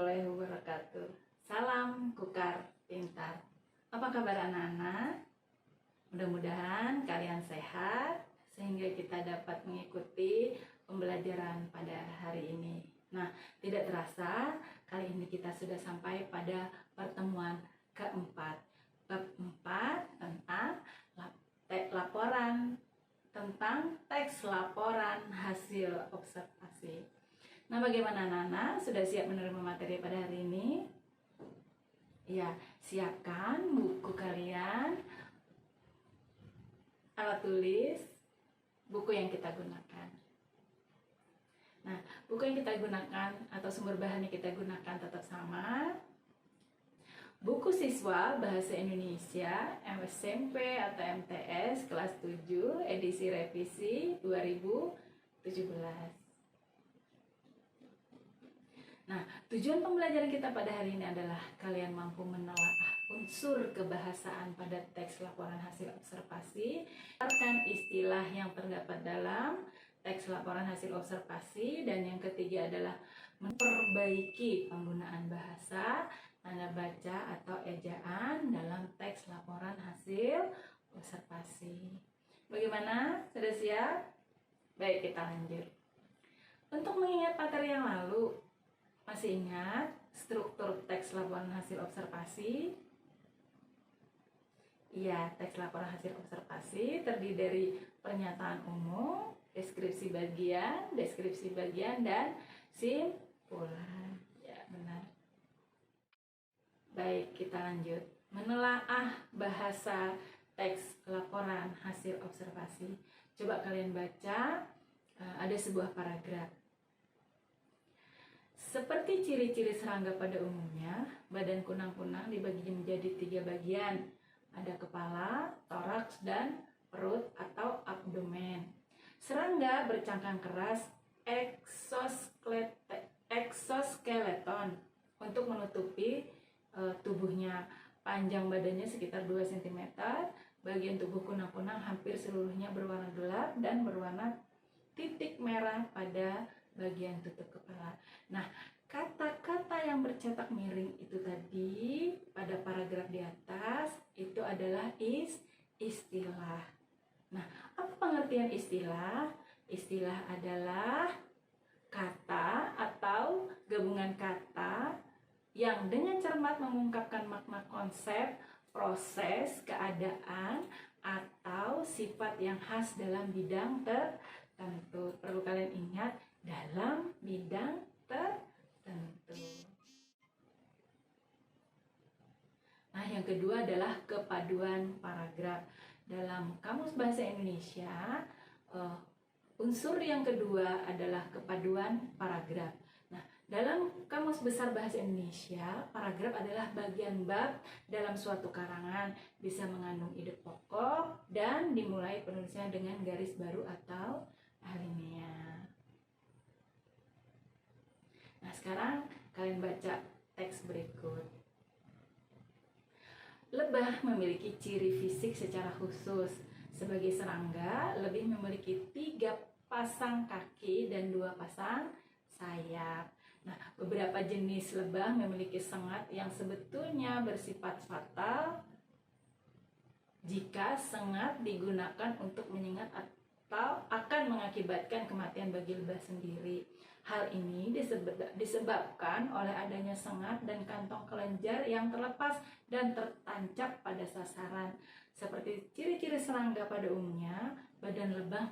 warahmatullahi wabarakatuh. Salam Kukar Pintar. Apa kabar anak-anak? Mudah-mudahan kalian sehat sehingga kita dapat mengikuti pembelajaran pada hari ini. Nah, tidak terasa kali ini kita sudah sampai pada pertemuan keempat. Bab 4 tentang tentang teks laporan hasil observasi. Nah, bagaimana anak-anak? Sudah siap menerima materi pada hari ini? Ya, siapkan buku kalian, alat tulis, buku yang kita gunakan. Nah, buku yang kita gunakan atau sumber bahan yang kita gunakan tetap sama. Buku siswa Bahasa Indonesia SMP atau MTS kelas 7 edisi revisi 2017. Nah, tujuan pembelajaran kita pada hari ini adalah kalian mampu menelaah unsur kebahasaan pada teks laporan hasil observasi, berdasarkan istilah yang terdapat dalam teks laporan hasil observasi, dan yang ketiga adalah memperbaiki penggunaan bahasa, tanda baca atau ejaan dalam teks laporan hasil observasi. Bagaimana? Sudah siap? Baik, kita lanjut. Untuk mengingat materi yang lalu, masih ingat struktur teks laporan hasil observasi? Iya, teks laporan hasil observasi terdiri dari pernyataan umum, deskripsi bagian, dan simpulan. Ya, benar. Baik, kita lanjut. Menelaah bahasa teks laporan hasil observasi. Coba kalian baca, ada sebuah paragraf. Seperti ciri-ciri serangga pada umumnya, badan kunang-kunang dibagi menjadi 3 bagian. Ada kepala, toraks, dan perut atau abdomen. Serangga bercangkang keras exoskeleton untuk menutupi tubuhnya. Panjang badannya sekitar 2 cm. Bagian tubuh kunang-kunang hampir seluruhnya berwarna gelap dan berwarna titik merah pada bagian tutup kepala. Nah, kata-kata yang bercetak miring itu tadi pada paragraf di atas itu adalah istilah. Nah, apa pengertian istilah? Istilah adalah kata atau gabungan kata yang dengan cermat mengungkapkan makna konsep, proses, keadaan, atau sifat yang khas dalam bidang tertentu. Perlu kalian ingat, dalam bidang tertentu. Nah, yang kedua adalah kepaduan paragraf. Dalam Kamus Bahasa Indonesia, unsur yang kedua adalah kepaduan paragraf. Nah, dalam Kamus Besar Bahasa Indonesia, paragraf adalah bagian bab dalam suatu karangan, bisa mengandung ide pokok dan dimulai penulisnya dengan garis baru atau alinea. Nah, sekarang kalian baca teks berikut. Lebah memiliki ciri fisik secara khusus. Sebagai serangga, lebih memiliki 3 pasang kaki dan 2 pasang sayap. Nah, beberapa jenis lebah memiliki sengat yang sebetulnya bersifat fatal jika sengat digunakan untuk menyengat atau akan mengakibatkan kematian bagi lebah sendiri. Hal ini disebabkan oleh adanya sengat dan kantong kelenjar yang terlepas dan tertancap pada sasaran. Seperti ciri-ciri serangga pada umumnya, badan lebah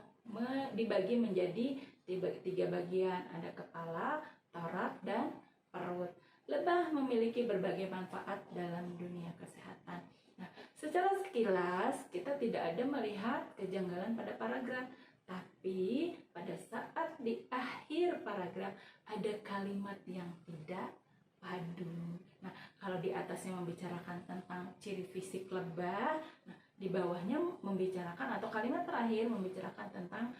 dibagi menjadi 3 bagian, ada kepala, torak, dan perut. Lebah memiliki berbagai manfaat dalam dunia kesehatan. Nah, secara sekilas kita tidak ada melihat kejanggalan pada paragraf, tapi pada saat di akhir paragraf ada kalimat yang tidak padu. Nah, kalau di atasnya membicarakan tentang ciri fisik lebah, nah di bawahnya membicarakan atau kalimat terakhir membicarakan tentang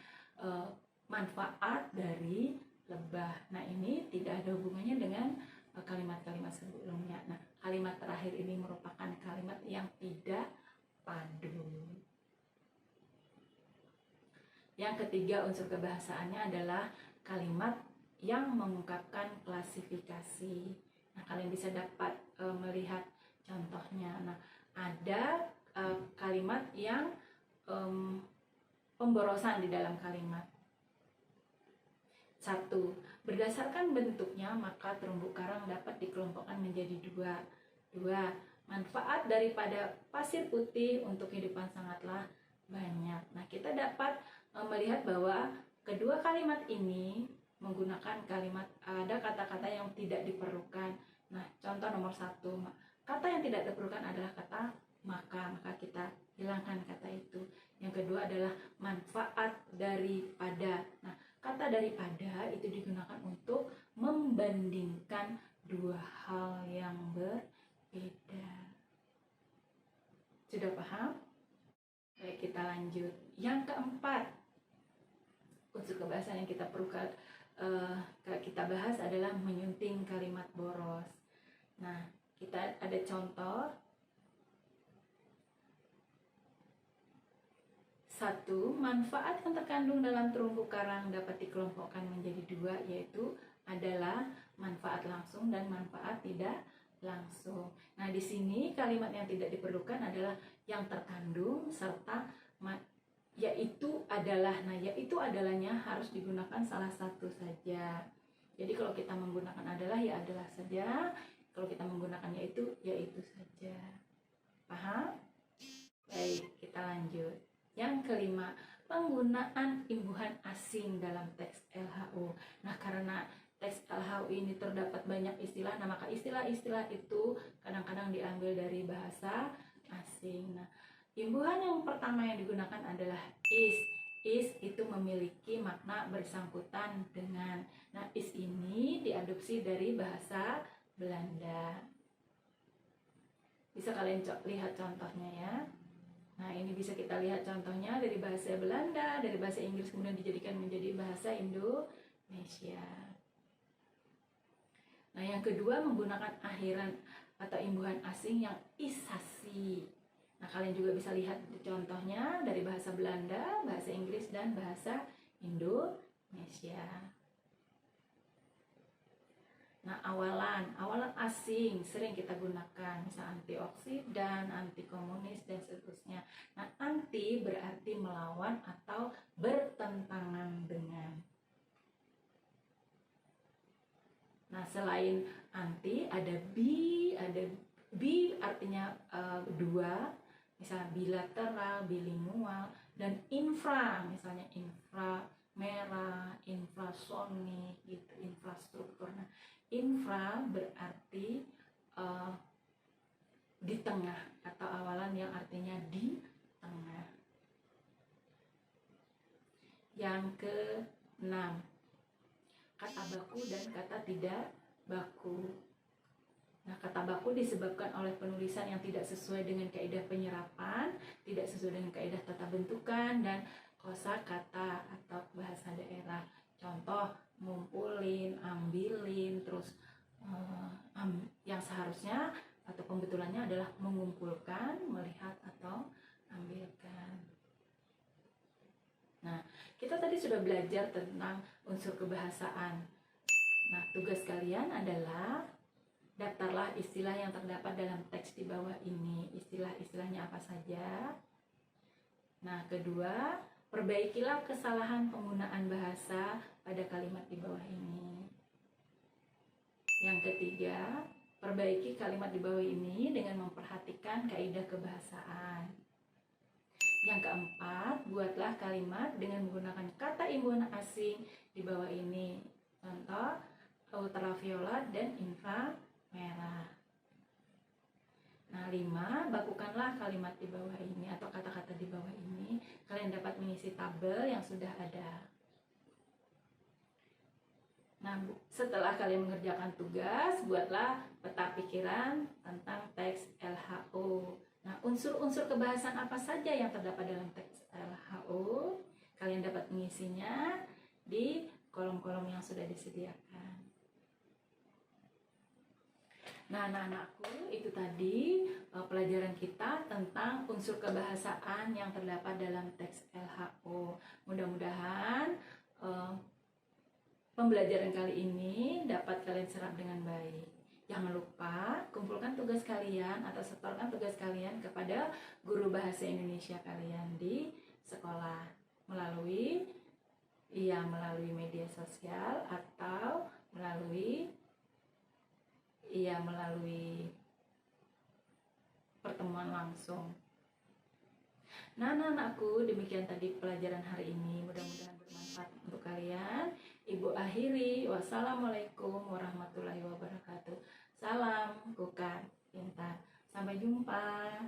manfaat dari lebah. Nah, ini tidak ada hubungannya dengan kalimat-kalimat sebelumnya. Nah, kalimat terakhir ini merupakan kalimat yang tidak padu. Yang ketiga unsur kebahasaannya adalah kalimat yang mengungkapkan klasifikasi. kalian bisa dapat melihat contohnya. Nah, ada kalimat yang pemborosan di dalam kalimat. 1. Berdasarkan bentuknya, maka terumbu karang dapat dikelompokkan menjadi 2. 2. Manfaat daripada pasir putih untuk kehidupan sangatlah banyak. Nah, kita dapat melihat bahwa kedua kalimat ini menggunakan kalimat, ada kata-kata yang tidak diperlukan. Nah, contoh nomor 1, kata yang tidak diperlukan adalah kata maka kita hilangkan kata itu. Yang kedua adalah manfaat daripada. Nah, kata daripada itu digunakan untuk membandingkan dua hal yang berbeda. Sudah paham? Baik, kita lanjut. Yang keempat, unsur kebahasaan yang kita perlu kita bahas adalah menyunting kalimat boros. Nah, kita ada contoh. 1. Manfaat yang terkandung dalam terumbu karang dapat dikelompokkan menjadi 2, yaitu adalah manfaat langsung dan manfaat tidak langsung. Nah, di sini kalimat yang tidak diperlukan adalah yang terkandung serta yaitu adalah. Nah, yaitu adalahnya harus digunakan salah satu saja. Jadi kalau kita menggunakan adalah, ya adalah saja. Kalau kita menggunakan yaitu, yaitu saja. Paham? Baik, kita lanjut. Yang kelima, penggunaan imbuhan asing dalam teks LHO. Nah, karena teks LHO ini terdapat banyak istilah, nah maka istilah-istilah itu kadang-kadang diambil dari bahasa asing. Nah, imbuhan yang pertama yang digunakan adalah is. Is itu memiliki makna bersangkutan dengan. Nah, is ini diadopsi dari bahasa Belanda. Bisa kalian lihat contohnya ya. Nah, ini bisa kita lihat contohnya dari bahasa Belanda, dari bahasa Inggris kemudian dijadikan menjadi bahasa Indonesia. Nah, yang kedua menggunakan akhiran atau imbuhan asing yang isasi. Nah, kalian juga bisa lihat contohnya dari bahasa Belanda, bahasa Inggris, dan bahasa Indonesia. Nah, awalan asing sering kita gunakan, misal antioksidan, anti komunis, dan seterusnya. Nah, anti berarti melawan atau bertentangan dengan. Nah, selain anti ada bi artinya dua, misalnya bilateral, bilingual, dan infra, misalnya infra merah, infrasonik, gitu, infrastruktur. Nah, infra berarti di tengah atau awalan yang artinya di tengah. Yang ke-6, kata baku dan kata tidak baku. Nah, kata baku disebabkan oleh penulisan yang tidak sesuai dengan kaidah penyerapan, tidak sesuai dengan kaidah tata bentukan, dan kosakata atau bahasa daerah. Contoh, ngumpulin, ambilin, terus yang seharusnya atau pembetulannya adalah mengumpulkan, melihat, atau ambilkan. Nah, kita tadi sudah belajar tentang unsur kebahasaan. Nah, tugas kalian adalah daftarlah istilah yang terdapat dalam teks di bawah ini. Istilah-istilahnya apa saja. Nah, kedua, perbaikilah kesalahan penggunaan bahasa pada kalimat di bawah ini. Yang ketiga, perbaiki kalimat di bawah ini dengan memperhatikan kaidah kebahasaan. Yang keempat, buatlah kalimat dengan menggunakan kata imbuhan asing di bawah ini. Contoh, ultraviolet dan inframerah. Nah, 5, bakukanlah kalimat di bawah ini atau kata-kata di bawah ini. Kalian dapat mengisi tabel yang sudah ada. Nah, setelah kalian mengerjakan tugas, buatlah peta pikiran tentang teks LHO. Nah, unsur-unsur kebahasaan apa saja yang terdapat dalam teks LHO? Kalian dapat mengisinya di kolom-kolom yang sudah disediakan. Nah, anak-anakku, itu tadi pelajaran kita tentang unsur kebahasaan yang terdapat dalam teks LHO. Mudah-mudahan pembelajaran kali ini dapat kalian serap dengan baik. Jangan Jangan lupa kumpulkan tugas kalian atau setorkan tugas kalian kepada guru bahasa Indonesia kalian di sekolah melalui media sosial atau melalui pertemuan langsung. Nah, anak-anakku, demikian tadi pelajaran hari ini. Mudah-mudahan bermanfaat untuk kalian. Ibu akhiri, wassalamualaikum warahmatullahi wabarakatuh. Salam Kukan Pintar. Sampai jumpa.